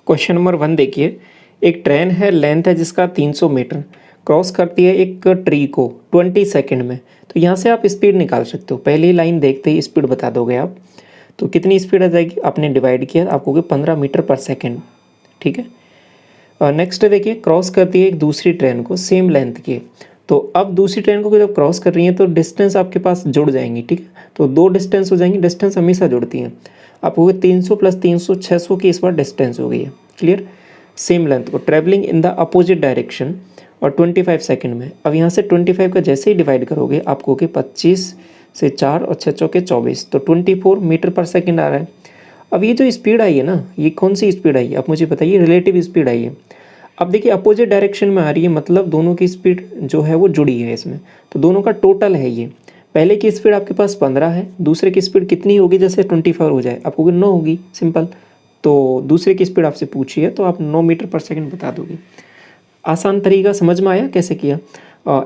Question number 1 देखिए, एक train है, लेंथ है जिसका 300 मीटर, क्रॉस करती है एक ट्री को 20 सेकंड में। तो यहाँ से आप स्पीड निकाल सकते हो। पहली लाइन देखते ही स्पीड बता दोगे आप। तो कितनी स्पीड आ जाएगी, आपने डिवाइड किया, आपको 15 मीटर पर सेकंड। ठीक है। नेक्स्ट देखिए, क्रॉस करती है एक दूसरी ट्रेन को सेम लेंथ की। तो अब दूसरी ट्रेन को जब क्रॉस कर रही है तो डिस्टेंस आपके पास जुड़ जाएंगी। ठीक है, तो दो डिस्टेंस हो जाएंगी, डिस्टेंस हमेशा जुड़ती हैं। आपको 300 + 300 600 की इस बार डिस्टेंस हो गई है। क्लियर। सेम लेंथ को travelling in the opposite direction और 25 सेकंड में। अब यहाँ से 25 का जैसे ही डिवाइड करोगे आपको 25 से 4 और 6 चौके 24, तो 24 मीटर पर सेकंड आ रहा है। अब ये जो स्पीड आई है ना, ये कौन सी स्पीड आई है आप मुझे बताइए, रिलेटिव स्पीड आई है। अब देखिए अपोजिट डायरेक्शन में आ रही है, मतलब दोनों की स्पीड जो है वो जुड़ी है इसमें, तो दोनों का टोटल है ये। पहले की स्पीड आपके पास 15 है, दूसरे की स्पीड कितनी होगी, जैसे 24 हो जाए आपको 9 होगी, सिंपल। तो दूसरे की स्पीड आपसे पूछी है तो आप 9 मीटर पर सेकंड बता दोगे। आसान तरीका समझ में आया कैसे किया।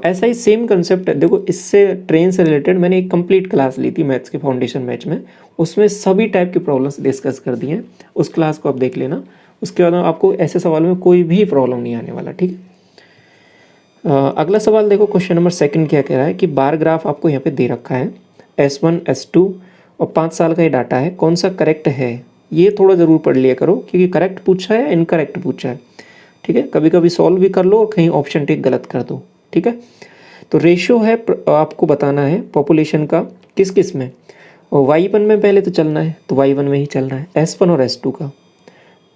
ऐसा ही सेम कंसेप्ट है। देखो इससे ट्रेन से रिलेटेड मैंने एक कंप्लीट क्लास ली थी मैथ्स के फाउंडेशन बैच में, उसमें सभी टाइप की प्रॉब्लम्स डिस्कस कर दी हैं। उस क्लास को आप देख लेना। उसके बाद आपको ऐसे सवालों में कोई भी प्रॉब्लम नहीं आने वाला। ठीक है। अगला सवाल देखो, क्वेश्चन नंबर 2 क्या कह रहा है कि बार ग्राफ आपको यहाँ पे दे रखा है, S1 S2 और 5 साल का ये डाटा है, कौन सा करेक्ट है। ये थोड़ा ज़रूर पढ़ लिया करो क्योंकि करेक्ट पूछा है, इनकरेक्ट पूछा है। ठीक है, कभी कभी सॉल्व भी कर लो और कहीं ऑप्शन टिक गलत कर दो। ठीक है, तो रेशियो है आपको बताना है पॉपुलेशन का किस किस में, और Y1 में पहले तो चलना है, तो Y1 में ही चलना है, S1 और S2 का।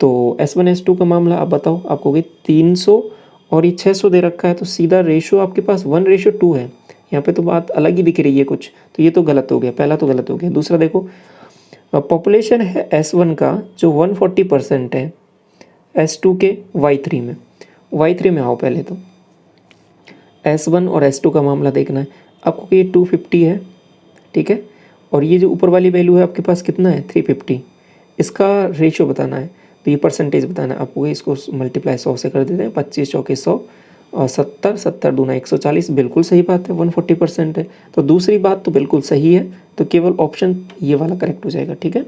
तो S1 S2 का मामला आप बताओ, आपको 300 और ये 600 दे रखा है, तो सीधा रेशियो आपके पास 1:2 है। यहाँ पे तो बात अलग ही दिख रही है कुछ, तो ये तो गलत हो गया, पहला तो गलत हो गया। दूसरा देखो, पॉपुलेशन है S1 का जो 140% है, S2 के Y3 में। Y3 में आओ पहले तो, S1 और S2 का मामला देखना है आपको। ये 250 है, ठीक है, और ये जो ऊपर वाली वैल्यू है आपके पास कितना है, 350। इसका रेशियो बताना है, तो ये परसेंटेज बताना है आपको। इसको मल्टीप्लाई 100 से कर देते हैं, 25 चौके 100 और 70 70 दूना 140। बिल्कुल सही बात है, 140% है। तो दूसरी बात तो बिल्कुल सही है, तो केवल ऑप्शन ये वाला करेक्ट हो जाएगा। ठीक है,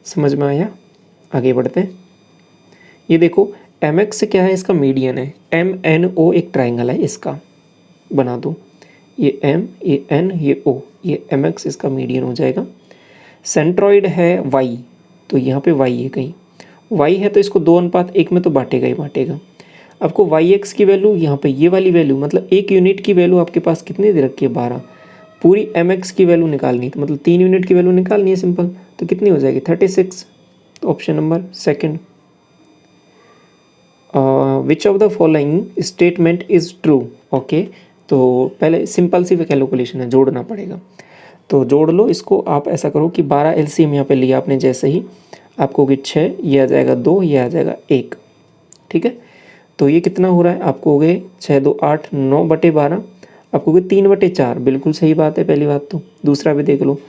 समझ में आया। आगे बढ़ते हैं। ये देखो MX क्या है, इसका मीडियन है। MNO एक ट्राइंगल है, इसका बना दो। ये M, ये N, ये O, ये MX इसका मीडियन हो जाएगा। सेंट्रॉइड है Y, तो यहाँ पे Y है कहीं, Y है तो इसको 2:1 में तो बांटेगा ही बांटेगा। आपको YX की वैल्यू यहाँ पे ये वाली वैल्यू, मतलब एक यूनिट की वैल्यू आपके पास कितनी दे रखी है, 12। पूरी MX की वैल्यू निकालनी, तो मतलब 3 यूनिट की वैल्यू निकालनी है सिंपल, तो कितनी हो जाएगी, 36। Option number 2। Which of the following statement is true. Okay, तो पहले सिंपल सी कैलकुलेशन है, जोड़ना पड़ेगा, तो जोड़ लो इसको। आप ऐसा करो कि 12 LCM यहाँ पे लिया आपने, जैसे ही आपको कि 6, ये आ जाएगा 2, ये आ जाएगा 1। ठीक है, तो ये कितना हो रहा है, आपको हो गए 6 2 8 9/12, आपको हो गए 3/4। बिल्कुल सही बात है पहली बात तो। दूसरा भी देख लो,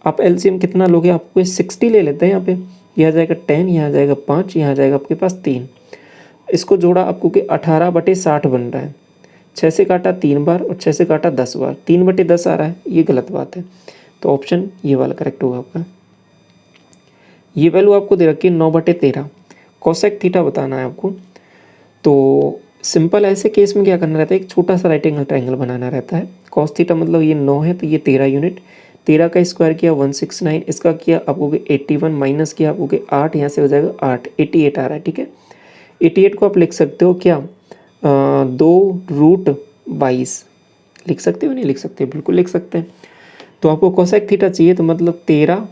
आप LCM कितना लोगे, आपको 60 ले लेते हैं यहाँ पे। यह आ जाएगा 10, यहाँ आ जाएगा 5, यहाँ आ जाएगा आपके पास 3। इसको जोड़ा आपको कि 18/60 बन रहा है। 6 से काटा 3 बार और 6 से काटा 10 बार, 3/10 आ रहा है, ये गलत बात है। तो ऑप्शन ये वाला करेक्ट होगा आपका। ये वैल्यू आपको दे रखी है 9/13। कोसेक थीटा बताना है आपको। तो सिंपल ऐसे केस में क्या करना रहता है, एक छोटा सा राइट एंगल ट्राइंगल बनाना रहता है। कॉस थीटा मतलब ये 9 है तो ये 13 यूनिट, 13 का स्क्वायर किया 169, इसका किया आपको 81 माइनस किया आपको 8, यहाँ से हो जाएगा 8, 88 आ रहा है। ठीक है, 88 को आप लिख सकते हो क्या, 2√22 लिख सकते हो, नहीं लिख सकते, बिल्कुल लिख सकते हैं। तो आपको कोसेक थीटा चाहिए, तो मतलब 13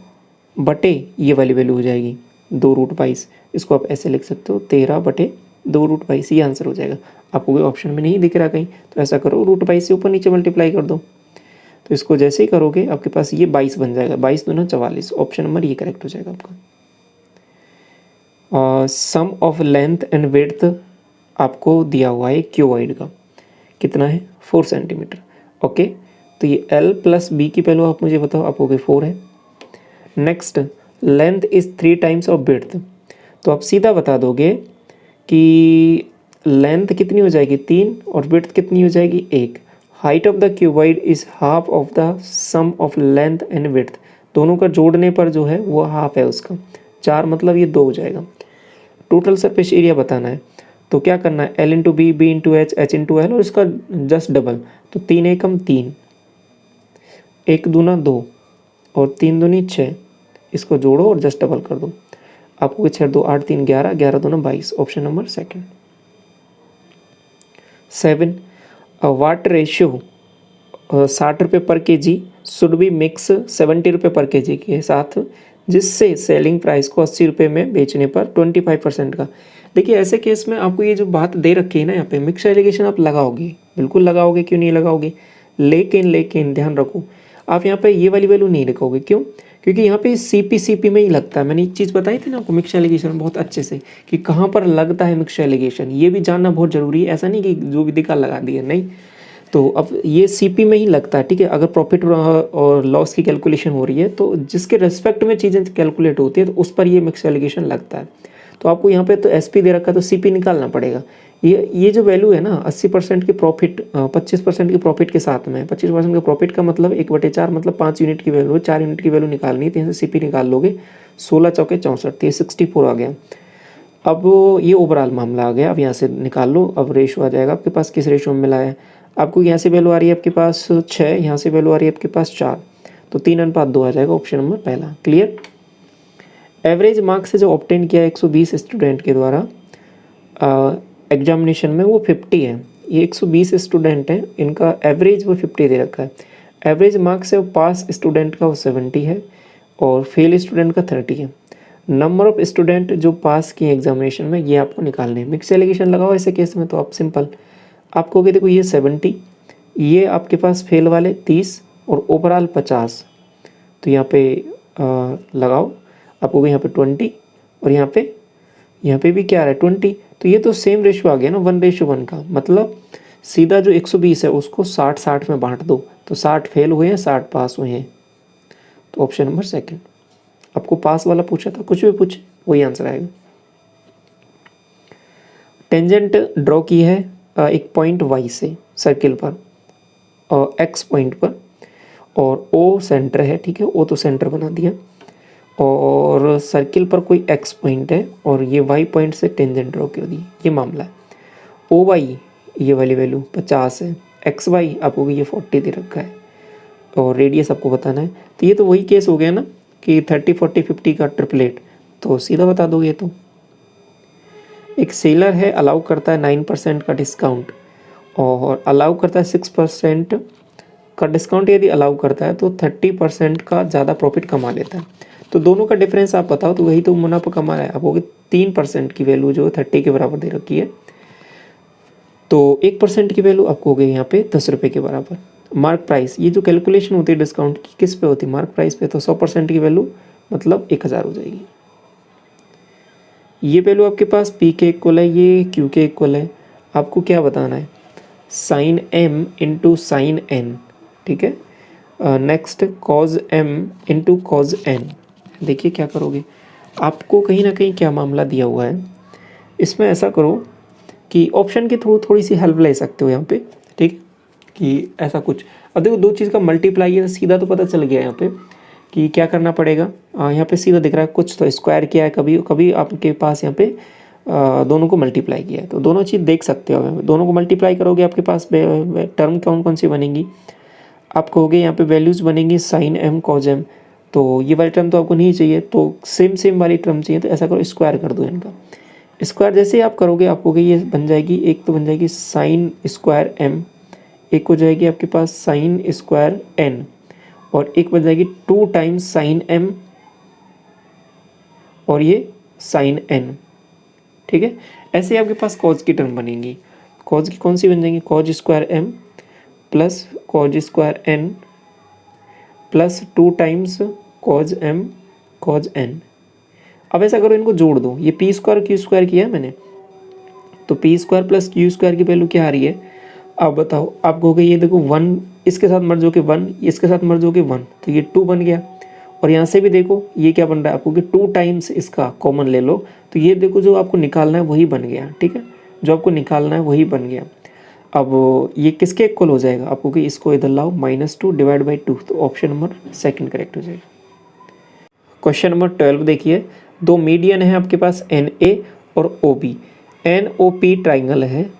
बटे ये वाली वैल्यू हो जाएगी 2√22। इसको आप ऐसे लिख सकते हो, 13 बटे 2√22, ये आंसर हो जाएगा। आपको कोई ऑप्शन में नहीं दिख रहा कहीं, तो ऐसा करो, √22 से ऊपर नीचे मल्टीप्लाई कर दो। तो इसको जैसे ही करोगे आपके पास ये 22 बन जाएगा, 22 दूना 44। ऑप्शन नंबर ये करेक्ट हो जाएगा आपका। सम ऑफ लेंथ एंड विड्थ आपको दिया हुआ है क्यूबॉइड का, कितना है, 4 सेंटीमीटर। ओके, तो ये L + B की वैल्यू आप मुझे बताओ, आपको 4 है। Next, length is 3 times of width, तो आप सीधा बता दोगे कि लेंथ कितनी हो जाएगी 3 और विड्थ कितनी हो जाएगी 1। Height of the cuboid is half of the sum of length and width, दोनों का जोड़ने पर जो है वो हाफ है उसका, 4 मतलब ये 2 हो जाएगा। टोटल सरफेस एरिया बताना है तो क्या करना है, L into B, B into H, H into L और इसका जस्ट डबल। तो 3 एकम 3, 1 दूना 2 और 3 दूनी 6, इसको जोड़ो और जस्ट डबल कर दो। आपको 6 2 8 3 11, 11 दूना 22, ऑप्शन नंबर सेकंड। 7 वाट रेशियो 60 रुपये पर केजी शुड बी मिक्स 70 रुपये पर केजी के साथ, जिससे सेलिंग प्राइस को 80 रुपये में बेचने पर 25% का। देखिए ऐसे केस में आपको ये जो बात दे रखी है ना, यहाँ पे मिक्स एलिगेशन आप लगाओगे, बिल्कुल लगाओगे, क्यों नहीं लगाओगे। लेकिन ध्यान रखो, आप यहाँ पे ये वाली वैल्यू नहीं लिखोगे। क्यों? क्योंकि यहाँ पे सीपी में ही लगता है। मैंने एक चीज़ बताई थी ना आपको मिक्स एलिगेशन बहुत अच्छे से, कि कहाँ पर लगता है मिक्स एलिगेशन, ये भी जानना बहुत ज़रूरी है। ऐसा नहीं कि जो भी दिखा लगा दिया, नहीं। तो अब ये सीपी में ही लगता है, ठीक है। अगर प्रॉफिट और लॉस की कैलकुलेशन हो रही है तो जिसके रेस्पेक्ट में चीज़ें कैलकुलेट होती है तो उस पर ये मिक्स एलिगेशन लगता है। तो आपको यहाँ पे तो एसपी दे रखा है तो सीपी निकालना पड़ेगा। ये जो वैल्यू है ना 80% की प्रॉफिट, 25% की प्रॉफिट के साथ में, 25% का प्रॉफिट का मतलब 1/4 मतलब 5 यूनिट की वैल्यू है, 4 यूनिट की वैल्यू निकालनी है। तो यहाँ से सीपी निकाल लोगे, 16 चौके 64, तो ये 64 आ गया। अब ये ओवरऑल मामला आ गया। अब यहाँ से निकाल लो, अब रेशो आ जाएगा आपके पास, किस रेशो में मिला है। आपको यहाँ से वैल्यू आ रही है आपके पास 6, यहाँ से वैल्यू आ रही है आपके पास 4, तो 3:2 आ जाएगा, ऑप्शन नंबर पहला। क्लियर। एवरेज मार्क्स से जो ऑब्टेन किया 120 स्टूडेंट के द्वारा एग्जामिनेशन में, वो 50 है। ये 120 स्टूडेंट हैं, इनका एवरेज वो 50 दे रखा है। एवरेज मार्क्स है वो पास स्टूडेंट का वो 70 है और फेल स्टूडेंट का 30 है। नंबर ऑफ स्टूडेंट जो पास किए एग्जामिनेशन में, ये आपको निकालने हैं। मिक्स एलिगेशन लगाओ ऐसे केस में तो आप सिंपल, आपको देखो ये 70, ये आपके पास फेल वाले 30 और ओवरऑल 50, तो यहाँ पे लगाओ, आपको यहाँ पे 20 और यहाँ पे भी क्या आ रहा है 20, तो ये तो सेम रेशो आ गया ना 1:1 का। मतलब सीधा जो 120 है उसको 60-60 में बांट दो, तो 60 फेल हुए हैं, 60 पास हुए हैं, तो ऑप्शन नंबर सेकंड। आपको पास वाला पूछा था, कुछ भी पूछे वही आंसर आएगा। टेंजेंट ड्रॉ की है एक पॉइंट वाई से सर्किल पर और एक्स पॉइंट पर, और ओ सेंटर है, ठीक है, ओ तो सेंटर बना दिया, और सर्किल पर कोई एक्स पॉइंट है और ये वाई पॉइंट से टेंजेंट ड्रॉ कर दी। ये मामला है। ओ वाई ये वाली वैल्यू 50 है, एक्स वाई आपको ये 40 दे रखा है और रेडियस आपको बताना है। तो ये तो वही केस हो गया ना कि 30 40 50 का ट्रिपलेट, तो सीधा बता दोगे। तो एक सेलर है, अलाउ करता है 9% का डिस्काउंट और अलाउ करता है 6% का डिस्काउंट। यदि अलाउ करता है तो 30% का ज़्यादा प्रॉफिट कमा लेता है। तो दोनों का डिफरेंस आप बताओ, तो वही तो मुनाफा कमा रहा है। आप हो गए 3% की वैल्यू जो 30 के बराबर दे रखी है, तो 1% की वैल्यू आपको हो गई यहाँ पे 10 रुपये के बराबर। मार्क प्राइस, ये जो कैलकुलेशन होती है डिस्काउंट की किस पे होती है, मार्क प्राइस पे, तो 100% की वैल्यू मतलब 1000 हो जाएगी। ये वैल्यू आपके पास पी के इक्वल है, ये क्यू के इक्वल है। आपको क्या बताना है, sine M into sine N, ठीक है। Next cos M into cos N. देखिए क्या करोगे, आपको कहीं ना कहीं क्या मामला दिया हुआ है, इसमें ऐसा करो कि ऑप्शन के थ्रू थोड़ी सी हेल्प ले सकते हो यहाँ पे, ठीक, कि ऐसा कुछ। अब देखो 2 चीज़ का मल्टीप्लाई है, सीधा तो पता चल गया यहाँ पे कि क्या करना पड़ेगा। यहाँ पे सीधा दिख रहा है, कुछ तो स्क्वायर किया है, कभी कभी आपके पास यहाँ पे दोनों को मल्टीप्लाई किया है, तो दोनों चीज़ देख सकते हो। दोनों को मल्टीप्लाई करोगे आपके पास टर्म कौन कौन सी बनेंगी, आपको हो गए यहाँ पे वैल्यूज़ बनेंगी साइन एम कॉज एम। तो ये वाली टर्म तो आपको नहीं चाहिए, तो सेम वाली टर्म चाहिए, तो ऐसा करो स्क्वायर कर दो इनका। स्क्वायर जैसे ही आप करोगे आपको ये बन जाएगी, एक तो बन जाएगी साइन स्क्वायर एम, एक हो जाएगी आपके पास साइन स्क्वायर एन, और एक बन जाएगी 2 टाइम्स साइन एम और ये साइन एन, ठीक है। ऐसे आपके पास कॉज की टर्म बनेंगी। कॉज की कौन सी बन जाएंगी, cos square M plus cos square N plus 2 times cos M cos N. अब ऐसा करो, इनको जोड़ दो, ये पी स्क्वायर क्यू स्क्वायर किया है मैंने, तो P square plus Q square की वैल्यू क्या आ रही है। अब बताओ, आपको हो गई ये देखो 1, इसके साथ मर्ज होके 1, इसके साथ मर्ज होके 1, तो ये 2 बन गया। और यहाँ से भी देखो ये क्या बन रहा है आपको कि 2 टाइम्स इसका कॉमन ले लो, तो ये देखो जो आपको निकालना है वही बन गया, ठीक है, जो आपको निकालना है वही बन गया। अब ये किसके इक्वल हो जाएगा आपको कि इसको इधर लाओ -2 डिवाइड बाई 2, तो ऑप्शन नंबर सेकंड करेक्ट हो जाएगा। क्वेश्चन नंबर 12 देखिए, 2 मीडियन है आपके पास NA और O B. N O P triangle है,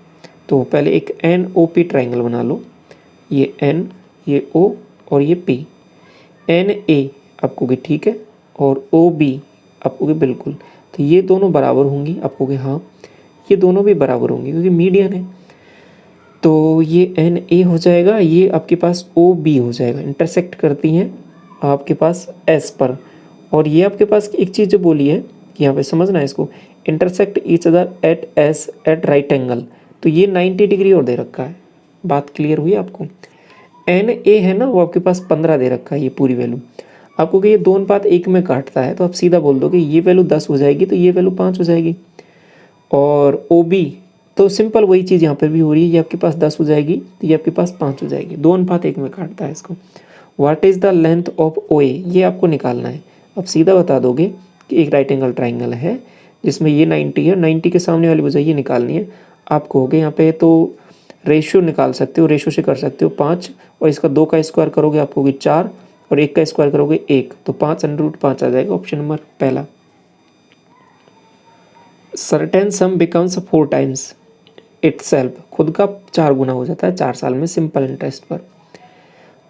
तो पहले एक एन ओ पी ट्राइंगल बना लो। ये एन, ये ओ और ये पी। एन ए आप कहोगे ठीक है, और ओ बी आप कहोगे बिल्कुल। तो ये दोनों बराबर होंगी, आप कहोगे हाँ ये दोनों भी बराबर होंगी क्योंकि मीडियन है। तो ये एन ए हो जाएगा, ये आपके पास ओ बी हो जाएगा, इंटरसेक्ट करती हैं आपके पास एस पर। और ये आपके पास एक चीज़ जो बोली है कि यहाँ पे समझना है इसको, intersect each other at S at right angle. तो ये 90 डिग्री और दे रखा है। बात क्लियर हुई आपको। एन ए है ना, वो आपके पास 15 दे रखा है, ये पूरी वैल्यू। आपको कि ये 2:1 में काटता है, तो आप सीधा बोल दो कि ये वैल्यू 10 हो जाएगी, तो ये वैल्यू 5 हो जाएगी। और ओ बी तो सिंपल वही चीज़ यहाँ पर भी हो रही है, ये आपके पास 10 हो जाएगी, तो ये आपके पास 5 हो जाएगी। 2:1 में काटता है इसको। What is the length of O A, ये आपको निकालना है। अब सीधा बता दोगे कि एक राइट एंगल ट्राइंगल है जिसमें ये 90 है, 90 के सामने वाली भुजा ये निकालनी है। आप कहोगे यहाँ पे तो रेशियो निकाल सकते हो, रेशियो से कर सकते हो 5, और इसका 2 का स्क्वायर करोगे आप कहोगे 4, और 1 का स्क्वायर करोगे 1, तो 5√5 आ जाएगा ऑप्शन नंबर पहला। सर्टेन सम बिकम्स 4 टाइम्स इटसेल्फ, खुद का 4 गुना हो जाता है 4 साल में सिंपल इंटरेस्ट पर।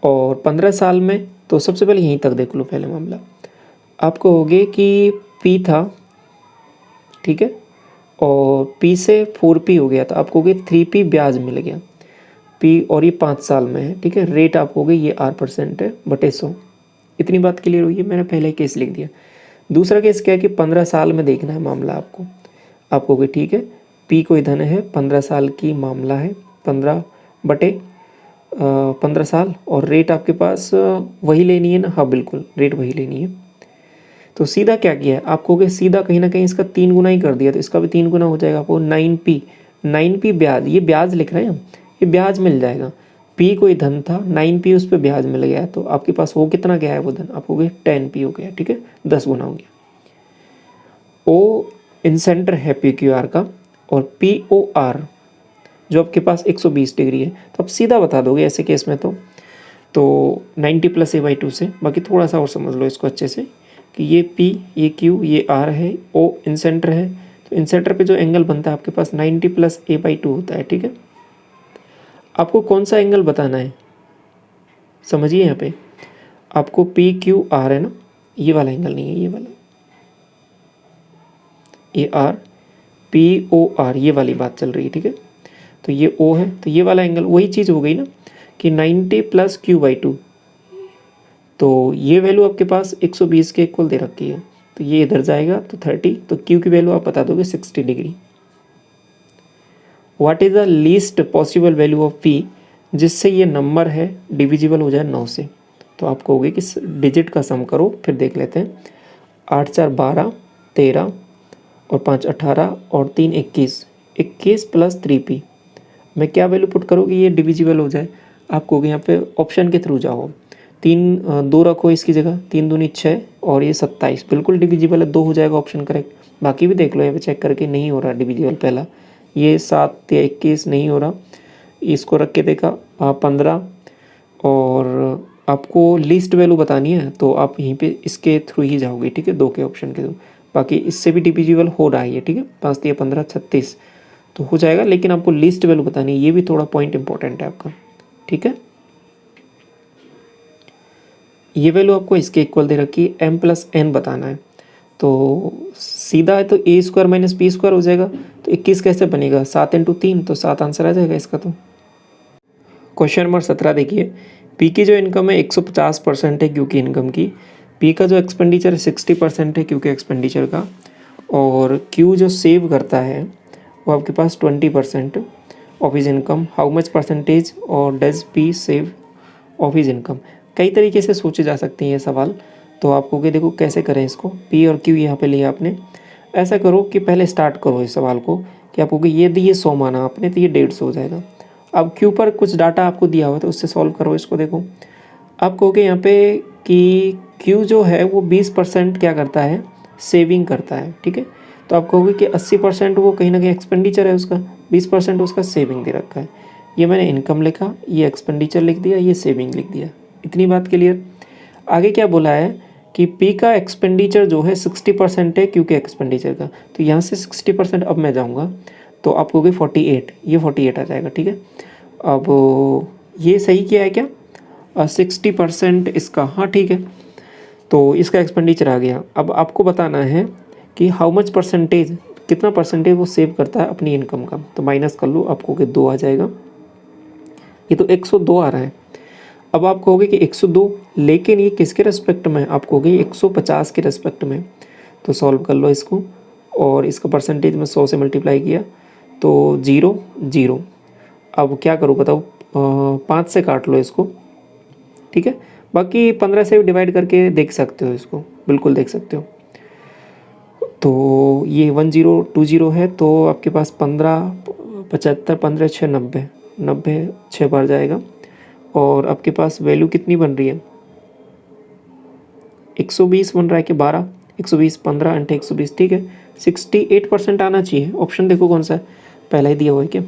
और 15 साल में, तो सबसे पहले यहीं तक देख लो पहले मामला। आप कहोगे कि पी था, ठीक है, और पी से 4p हो गया, तो आप कहोगे 3p ब्याज मिल गया पी, और ये 5 साल में है, ठीक है। रेट आप कहोगे ये R% है बटे 100। इतनी बात क्लियर हुई है, मैंने पहले ही केस लिख दिया। दूसरा केस क्या है कि 15 साल में देखना है मामला आपको। आप कहोगे ठीक है, पी कोई धन है, 15 साल की मामला है, 15 बटे 15 साल, और रेट आपके पास वही लेनी है ना, हाँ बिल्कुल रेट वही लेनी है। तो सीधा क्या किया है, आप कहोगे सीधा कहीं ना कहीं इसका 3 गुना ही कर दिया, तो इसका भी 3 गुना हो जाएगा। आपको 9p ब्याज, ये ब्याज लिख रहे हैं हम, ये ब्याज मिल जाएगा। p कोई धन था, 9p उस पर ब्याज मिल गया, तो आपके पास वो कितना गया है वो धन, आप कहोगे 10p हो गया, ठीक है, 10 गुना हो गया। ओ इन सेंटर है PQR का, और POR जो आपके पास 120 डिग्री है, तो आप सीधा बता दोगे ऐसे केस में तो 90 + a/2 से। बाकी थोड़ा सा और समझ लो इसको अच्छे से कि ये P, ये Q, ये R है, O इन सेंटर है, तो इन सेंटर पे जो एंगल बनता है आपके पास 90 + a/2 होता है, ठीक है। आपको कौन सा एंगल बताना है समझिए, यहाँ पे आपको PQR है ना, ये वाला एंगल नहीं है, ये वाला AR POR, ये वाली बात चल रही है, ठीक है। तो ये O है, तो ये वाला एंगल वही चीज़ हो गई ना कि 90 + q/2, तो ये वैल्यू आपके पास 120 के इक्वल दे रखी है, तो ये इधर जाएगा तो 30, तो Q की वैल्यू आप बता दोगे 60 degree. What is the least possible value of P, जिससे ये नंबर है डिविजिबल हो जाए 9 से। तो आप कहोगे कि डिजिट का सम करो, फिर देख लेते हैं। 8 × 4 = 12, 13 और 5 = 18 और 3 = 21, 21 + 3p। मैं क्या वैल्यू पुट करोगे ये डिविजिबल हो जाए, आप कहोगे यहाँ पे ऑप्शन के थ्रू जाओ। 2 रखो इसकी जगह, 3 दूनी 6 और ये 27, बिल्कुल डिविजिबल है, 2 हो जाएगा ऑप्शन करेक्ट। बाकी भी देख लो यहाँ पे चेक करके, नहीं हो रहा डिविजिबल पहला, ये 7 या 21 नहीं हो रहा। इसको रख के देखा 15, और आपको लीस्ट वैल्यू बतानी है तो आप यहीं पे इसके थ्रू ही जाओगे, ठीक है, 2 के ऑप्शन के थ्रू। बाकी इससे भी डिविजिबल हो रहा है ये, ठीक है, 5 × 3 = 15, 36 तो हो जाएगा, लेकिन आपको लीस्ट वैल्यू बतानी है, ये भी थोड़ा पॉइंट इंपॉर्टेंट है आपका, ठीक है। ये वैल्यू आपको इसके इक्वल दे रखी है, m + n बताना है, तो सीधा है तो a² - b² हो जाएगा। तो 21 कैसे बनेगा, 7 × 3, तो 7 आंसर आ जाएगा इसका। तो क्वेश्चन नंबर 17 देखिए, पी की जो इनकम है 150% है क्यू की इनकम की, पी का जो एक्सपेंडिचर है 60% है क्यू के एक्सपेंडिचर का, और क्यू जो सेव करता है वो आपके पास 20% of his income. How much percentage और does P save of his income. कई तरीके से सोचे जा सकते हैं ये सवाल, तो आप कहोगे देखो कैसे करें इसको। पी और क्यू यहाँ पे लिया आपने, ऐसा करो कि पहले स्टार्ट करो इस सवाल को कि आप कहोगे ये 100 माना आपने, तो ये 150 हो जाएगा। अब क्यू पर कुछ डाटा आपको दिया हुआ है तो उससे सॉल्व करो इसको। देखो आप कहोगे यहाँ पे कि क्यू जो है वो 20% क्या करता है, सेविंग करता है, ठीक है। तो आप कहोगे कि 80% वो कहीं ना कहीं एक्सपेंडिचर है उसका, 20% उसका सेविंग दे रखा है। ये मैंने इनकम लिखा, ये एक्सपेंडिचर लिख दिया, ये सेविंग लिख दिया। इतनी बात क्लियर। आगे क्या बोला है कि पी का एक्सपेंडिचर जो है 60% है क्यू के एक्सपेंडिचर का। तो यहाँ से 60% अब मैं जाऊँगा तो आपको होगी 48, ये 48 आ जाएगा, ठीक है। अब ये सही किया है क्या? 60% इसका, हाँ ठीक है। तो इसका एक्सपेंडिचर आ गया। अब आपको बताना है कि हाउ मच परसेंटेज, कितना परसेंटेज वो सेव करता है अपनी इनकम का। तो माइनस कर लो, आपको कि 2 आ जाएगा। ये तो 102 आ रहा है। अब आप कहोगे कि 102, लेकिन ये किसके रेस्पेक्ट में? आप कहोगे 150 के रेस्पेक्ट में। तो सॉल्व कर लो इसको, और इसका परसेंटेज में 100 से मल्टीप्लाई किया तो 0 0। अब क्या करूँ बताओ? 5 से काट लो इसको, ठीक है। बाकी 15 से भी डिवाइड करके देख सकते हो इसको, बिल्कुल देख सकते हो। तो ये 1020 है, तो आपके पास 15 75 15 6 90 90 6 बार जाएगा। और आपके पास वैल्यू कितनी बन रही है? 120 बन रहा है कि 12? 120 15 × 120, ठीक है। 68% आना चाहिए। ऑप्शन देखो कौन सा है, पहला ही दिया हुआ है क्या?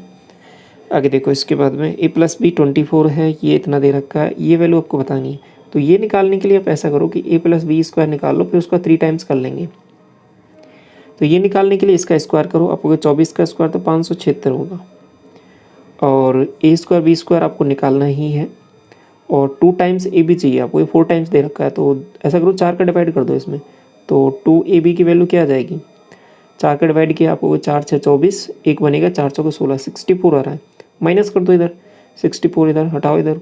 आगे देखो, इसके बाद में a+b 24 है, ये इतना दे रखा है, ये वैल्यू आपको बतानी है। तो ये निकालने के लिए आप ऐसा करो कि a+b² निकाल लो, फिर उसका 3 टाइम्स कर लेंगे। तो ये निकालने के लिए इसका स्क्वायर करो, आपको 24 का स्क्वायर तो 576 होगा। और a² b² आपको निकालना ही है, और 2 टाइम्स ए बी चाहिए आपको, ये 4 टाइम्स दे रखा है। तो ऐसा करो 4 का डिवाइड कर दो इसमें, तो 2ab की वैल्यू क्या आ जाएगी? 4 का डिवाइड किया आपको 4 6 24, एक बनेगा 4 चौके 16, 64 आ रहा है। माइनस कर दो इधर, 64 इधर हटाओ, इधर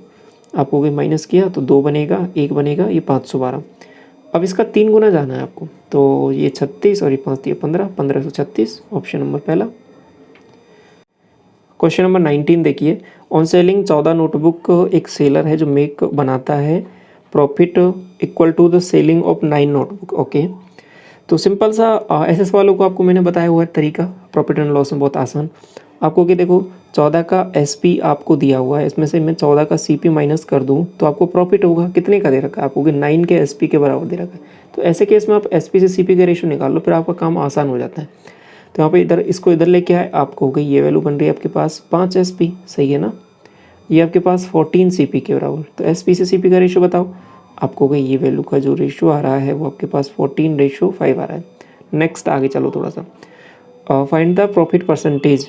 आपको माइनस किया तो 2 बनेगा, 1 बनेगा, ये 512। अब इसका 3 गुना जाना है आपको, तो ये 36 और ये 5 दिए 15, 1536, ऑप्शन नंबर पहला। क्वेश्चन नंबर 19 देखिए, ऑन सेलिंग 14 नोटबुक, एक सेलर है जो मेक बनाता है profit equal to the selling of 9 notebook. Okay, तो सिंपल सा एसएस वालों को आपको मैंने बताया हुआ है तरीका, प्रॉफिट एंड लॉस में बहुत आसान। आपको कि देखो 14 का एसपी आपको दिया हुआ है, इसमें से मैं 14 का सीपी माइनस कर दूं तो आपको प्रॉफिट होगा। कितने का दे रखा है आपको? कि 9 के एसपी के बराबर दे रखा है। तो ऐसे केस में आप एसपी से सीपी का रेशियो निकाल लो, फिर आपका काम आसान हो जाता है। तो यहाँ पे इधर इसको इधर लेके आए, आपको हो गई ये वैल्यू बन रही है आपके पास 5 एसपी, सही है ना। ये आपके पास 14 सीपी के बराबर। तो एसपी से सीपी का रेशियो बताओ, आपको हो गई ये वैल्यू का जो रेशियो आ रहा है वो आपके पास 14:5 आ रहा है। नेक्स्ट आगे चलो थोड़ा सा, फाइंड द प्रॉफिट परसेंटेज,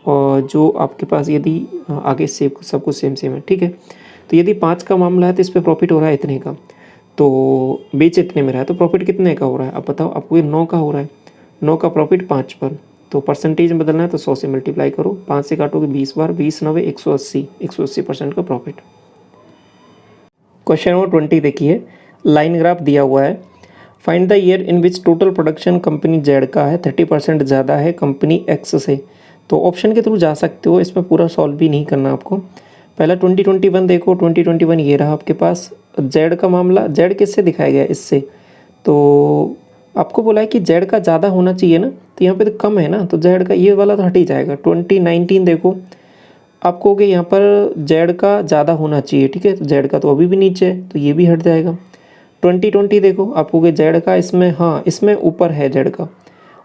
और जो आपके पास यदि आगे से सब कुछ सेम सेम है, ठीक है। तो यदि 5 का मामला है तो इस पर प्रॉफिट हो रहा है इतने का, तो बेच इतने में रहा है, तो प्रॉफिट कितने का हो रहा है? अब बताओ, आपको ये 9 का हो रहा है, 9 का प्रॉफिट 5 पर, तो परसेंटेज में बदलना है तो 100 से मल्टीप्लाई करो, 5 से काटोगे 20 बार, 20 9 180, 180% का प्रॉफिट। क्वेश्चन नंबर 20 देखिए, लाइन ग्राफ दिया हुआ है। Find the year in which total production company Z का है 30% ज़्यादा है कंपनी एक्स से। तो ऑप्शन के थ्रू जा सकते हो, इसमें पूरा सॉल्व भी नहीं करना आपको। पहला 2021 देखो, 2021 ये रहा आपके पास जेड का मामला। जेड किससे दिखाया गया? इससे। तो आपको बोला है कि जेड का ज़्यादा होना चाहिए ना, तो यहाँ पे तो कम है ना, तो जेड का ये वाला तो हट ही जाएगा। 2019 देखो, आपको कि यहाँ पर जेड का ज़्यादा होना चाहिए, ठीक है। तो जेड का तो अभी भी नीचे है, तो ये भी हट जाएगा। 2020 देखो, आपको कि जेड का इसमें, हाँ इसमें ऊपर है जेड का,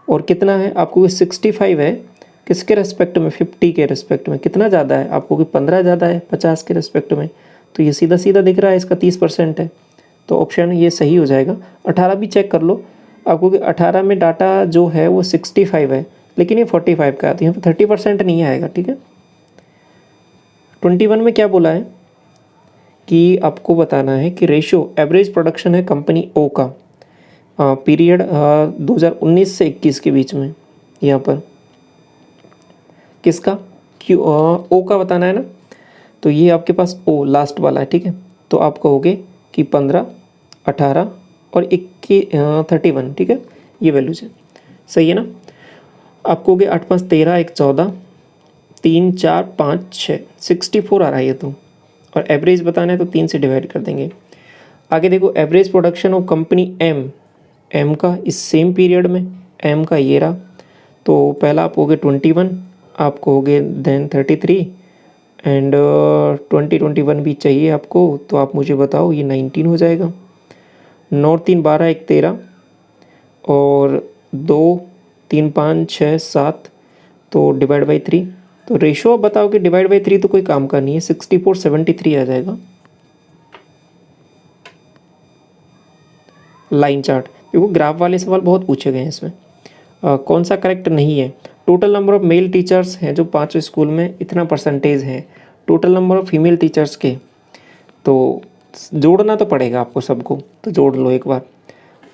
और कितना है आपको? 65 है। किसके रेस्पेक्ट में? 50 के रेस्पेक्ट में। कितना ज़्यादा है आपको? कि 15 ज़्यादा है 50 के रेस्पेक्ट में। तो ये सीधा सीधा दिख रहा है, इसका 30% है, तो ऑप्शन ये सही हो जाएगा। 18 भी चेक कर लो, आपको कि 18 में डाटा जो है वो 65 है, लेकिन ये 45 का है, तो यहाँ पर 30% नहीं आएगा, ठीक है। 21 में क्या बोला है कि आपको बताना है कि रेशियो एवरेज प्रोडक्शन है कंपनी ओ का, पीरियड 2019 से 21 के बीच में। यहाँ पर किसका? क्यू ओ का बताना है ना, तो ये आपके पास ओ लास्ट वाला है, ठीक है। तो आप कहोगे कि 15 18 और 31, ठीक है, ये वैल्यूज है, सही है ना। आप कहोगे 8 5 13 1 14 3 4 5 6, 64 आ रहा है ये तो, और एवरेज बताना है तो 3 से डिवाइड कर देंगे। आगे देखो, average production of company M का इस सेम पीरियड में, एम का ये रहा। तो पहला आप कहोगे 21, आप कहोगे देन 33, एंड 2021 भी चाहिए आपको, तो आप मुझे बताओ ये 19 हो जाएगा। 9 3 12 1 13, और 2 3 5 6 7, तो डिवाइड बाई 3। तो रेशो आप बताओ कि डिवाइड बाई 3 तो कोई काम का नहीं है, 64 73 आ जाएगा। लाइन चार्ट, देखो ग्राफ वाले सवाल बहुत पूछे गए हैं इसमें। कौन सा करेक्ट नहीं है? Total number of male teachers हैं जो 5 स्कूल में, इतना परसेंटेज है। Total number of female teachers के, तो जोड़ना तो पड़ेगा आपको सबको, तो जोड़ लो एक बार।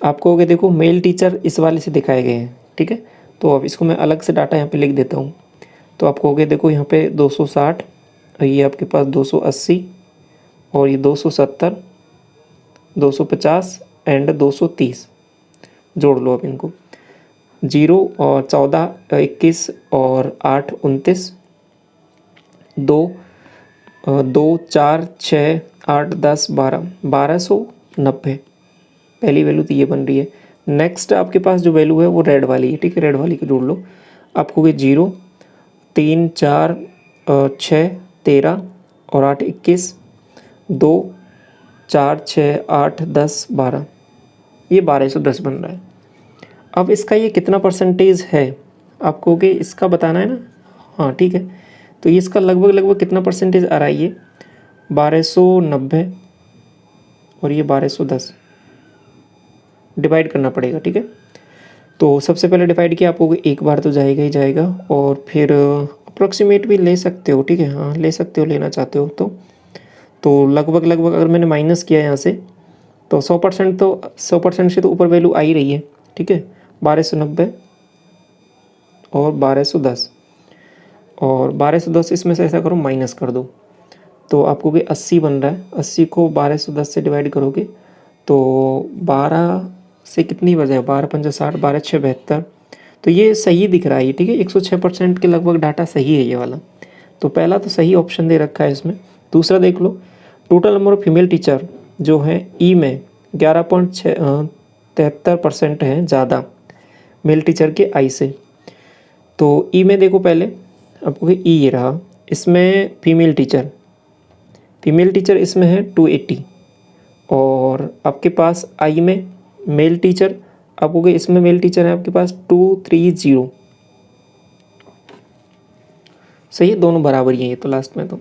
आपको हो गया, देखो मेल टीचर इस वाले से दिखाए गए हैं, ठीक है। तो अब इसको मैं अलग से डाटा यहाँ पे लिख देता हूँ। तो आपको हो गया, देखो यहाँ पे 260, और ये आपके पास 280, और ये 270, 250 एंड 230। जोड़ लो अब इनको। 0 और 14 21 और 8 29, 2 2 4 6 8 10 12, 1290 पहली वैल्यू तो ये बन रही है। नेक्स्ट आपके पास जो वैल्यू है वो रेड वाली है, ठीक है, रेड वाली को जोड़ लो। आपको ये 0 3 4 6 13 और 8 21, 2 4 6 8 10 12, ये 1210 बन रहा है। अब इसका ये कितना परसेंटेज है आपको कि इसका बताना है ना, हाँ ठीक है। तो ये इसका लगभग कितना परसेंटेज आ रहा है, ये 1290 और ये 1210 डिवाइड करना पड़ेगा, ठीक है। तो सबसे पहले डिवाइड किया, आपको एक बार तो जाएगा ही जाएगा, और फिर अप्रोक्सीमेट भी ले सकते हो, ठीक है, हाँ ले सकते हो, लेना चाहते हो तो लगभग अगर मैंने माइनस किया यहाँ से तो 100%, तो 100% से तो ऊपर वैल्यू आ ही रही है, ठीक है। 1290 और 1210, और 1210 इसमें से ऐसा करो माइनस कर दो, तो आपको भी 80 बन रहा है। 80 को 1210 से डिवाइड करोगे तो 12 से कितनी बजाय, 12 पंजा 60, 12 6 72, तो ये सही दिख रहा है, ठीक है। 106% के लगभग डाटा सही है ये वाला। तो पहला तो सही ऑप्शन दे रखा है इसमें। दूसरा देख लो, total number of female teacher जो है ई में 11.73% है ज़्यादा मेल टीचर के आई से। तो ई में देखो पहले आपको ई ये रहा, इसमें फीमेल टीचर इसमें है 280, और आपके पास आई में मेल टीचर, आपको इसमें मेल टीचर है आपके पास 230। सही है, दोनों बराबर ही है ये तो लास्ट में। तो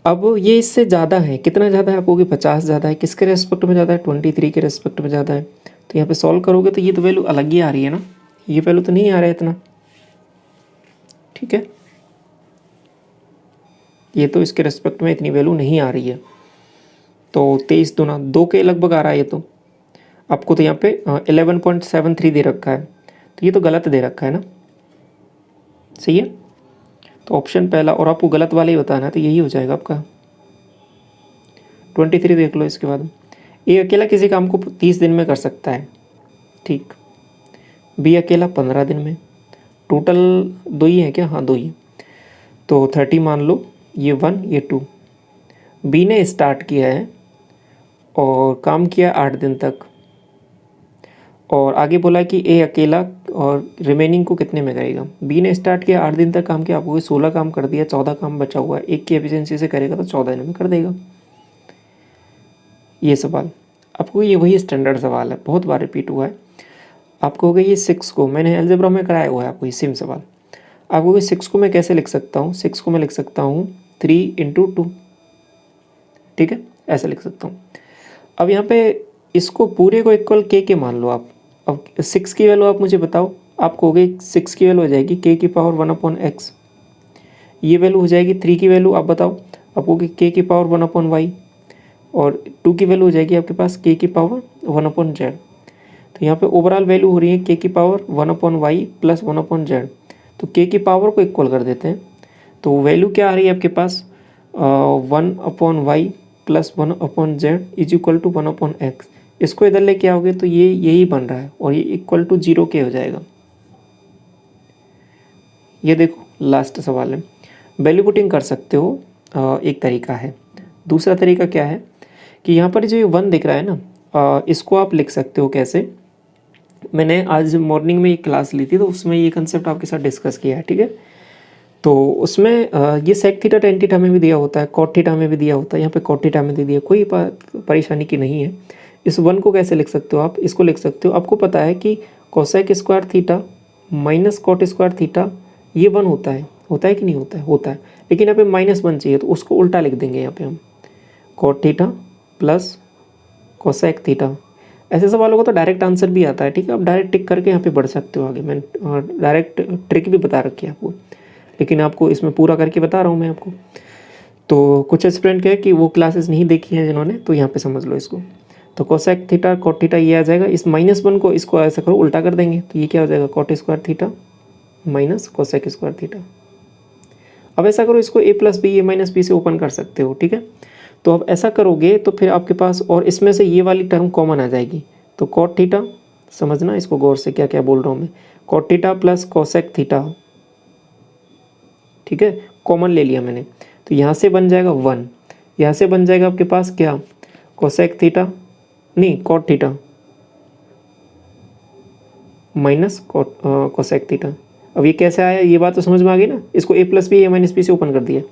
अब ये इससे ज़्यादा है, कितना ज़्यादा है आपको, 50 ज़्यादा है। किसके रेस्पेक्ट में ज़्यादा है, 23 के रेस्पेक्ट में ज़्यादा है। तो यहाँ पे सॉल्व करोगे तो ये तो वैल्यू अलग ही आ रही है ना, ये वैल्यू तो नहीं आ रहा है इतना, ठीक है। ये तो इसके रेस्पेक्ट में इतनी वैल्यू नहीं आ रही है। तो 23 दूना 2 के लगभग आ रहा है ये तो। आपको तो यहाँ पे 11.73 दे रखा है, तो ये तो गलत दे रखा है ना, सही है। तो ऑप्शन पहला, और आपको गलत वाला ही बताना है, तो यही हो जाएगा आपका 23। देख लो इसके बाद, ए अकेला किसी काम को 30 दिन में कर सकता है, ठीक। बी अकेला 15 दिन में। टोटल 2 ही है क्या, हाँ 2 ही। तो 30 मान लो, ये 1 ये 2। बी ने स्टार्ट किया है और काम किया 8 दिन तक, और आगे बोला कि ए अकेला और रिमेनिंग को कितने में करेगा। बी ने स्टार्ट किया 8 दिन तक काम किया, आपको 16 काम कर दिया, 14 काम बचा हुआ है। एक की एफिशिएंसी से करेगा तो 14 दिन में कर देगा। ये सवाल आपको, ये वही स्टैंडर्ड सवाल है, बहुत बार रिपीट हुआ है। आपको हो गया ये 6 को मैंने अलजेब्रा में कराया हुआ है, आपको ये सेम सवाल। आपको 6 को मैं कैसे लिख सकता हूँ, 6 को मैं लिख सकता हूँ 3 × 2, ठीक है, ऐसा लिख सकता हूँ। अब यहाँ पे इसको पूरे को इक्वल के मान लो आप। अब 6 की वैल्यू आप मुझे बताओ, आपको हो गई 6 की वैल्यू हो जाएगी k की पावर 1/x। ये वैल्यू हो जाएगी 3 की वैल्यू, आप बताओ आपको कि k की पावर 1/y, और 2 की वैल्यू हो जाएगी आपके पास k की पावर 1/z। तो यहाँ पे ओवरऑल वैल्यू हो रही है k की पावर 1/y प्लस 1/z। तो k की पावर को इक्वल कर देते हैं, तो वैल्यू क्या आ रही है आपके पास 1/y plus 1/z is equal to 1/x। इसको इधर लेके आओगे तो ये यही बन रहा है, और ये इक्वल टू 0 के हो जाएगा। ये देखो लास्ट सवाल है, वैल्यू पुटिंग कर सकते हो, एक तरीका है। दूसरा तरीका क्या है कि यहाँ पर जो ये 1 दिख रहा है ना, इसको आप लिख सकते हो कैसे। मैंने आज मॉर्निंग में एक क्लास ली थी, तो उसमें ये कंसेप्ट आपके साथ डिस्कस किया है, ठीक है। तो उसमें ये सेक थीटा टेन थीटा में भी दिया होता है, कॉट थीटा में भी दिया होता है, यहाँ पे कॉट थीटा में दे दिया, कोई परेशानी की नहीं है। इस 1 को कैसे लिख सकते हो आप, इसको लिख सकते हो, आपको पता है कि cosec square theta minus cot square theta ये 1 होता है कि नहीं होता है, होता है। लेकिन यहाँ पे -1 चाहिए, तो उसको उल्टा लिख देंगे यहाँ पे हम, cot theta plus cosec theta ऐसे सवालों का तो डायरेक्ट आंसर भी आता है, ठीक है, आप डायरेक्ट टिक करके यहाँ पे बढ़ सकते हो आगे। मैंने डायरेक्ट ट्रिक भी बता रखी है आपको, लेकिन आपको इसमें पूरा करके बता रहा हूँ मैं आपको। तो कुछ स्टूडेंट क्या है कि वो क्लासेस नहीं देखी हैं जिन्होंने, तो यहाँ पे समझ लो इसको। तो कोसेक थीटा कॉट थीटा ये आ जाएगा, इस -1 को इसको ऐसा करो उल्टा कर देंगे, तो ये क्या हो जाएगा cot square theta minus cosec square theta. अब ऐसा करो इसको a+b a-b से ओपन कर सकते हो, ठीक है। तो अब ऐसा करोगे तो फिर आपके पास और इसमें से ये वाली टर्म कॉमन आ जाएगी, तो कॉट थीटा, समझना इसको गौर से क्या क्या बोल रहा हूँ मैं, cot theta plus cosec theta, ठीक है, कॉमन ले लिया मैंने। तो यहाँ से बन जाएगा 1, यहाँ से बन जाएगा आपके पास क्या कोसेक थीटा, नहीं cot theta minus cosec theta. अब ये कैसे आया, ये बात तो समझ में आ गई ना, इसको a+b a-b से ओपन कर दिया।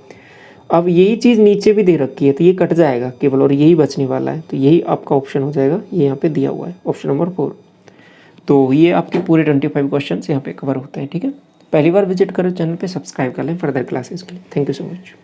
अब यही चीज़ नीचे भी दे रखी है, तो ये कट जाएगा केवल और यही बचने वाला है, तो यही आपका ऑप्शन हो जाएगा, ये यहाँ पे दिया हुआ है ऑप्शन नंबर 4। तो ये आपके पूरे 25 क्वेश्चन यहाँ पे कवर होते हैं, ठीक है। पहली बार विजिट करो चैनल पे, सब्सक्राइब कर लें फर्दर क्लासेस के लिए। Thank you so much.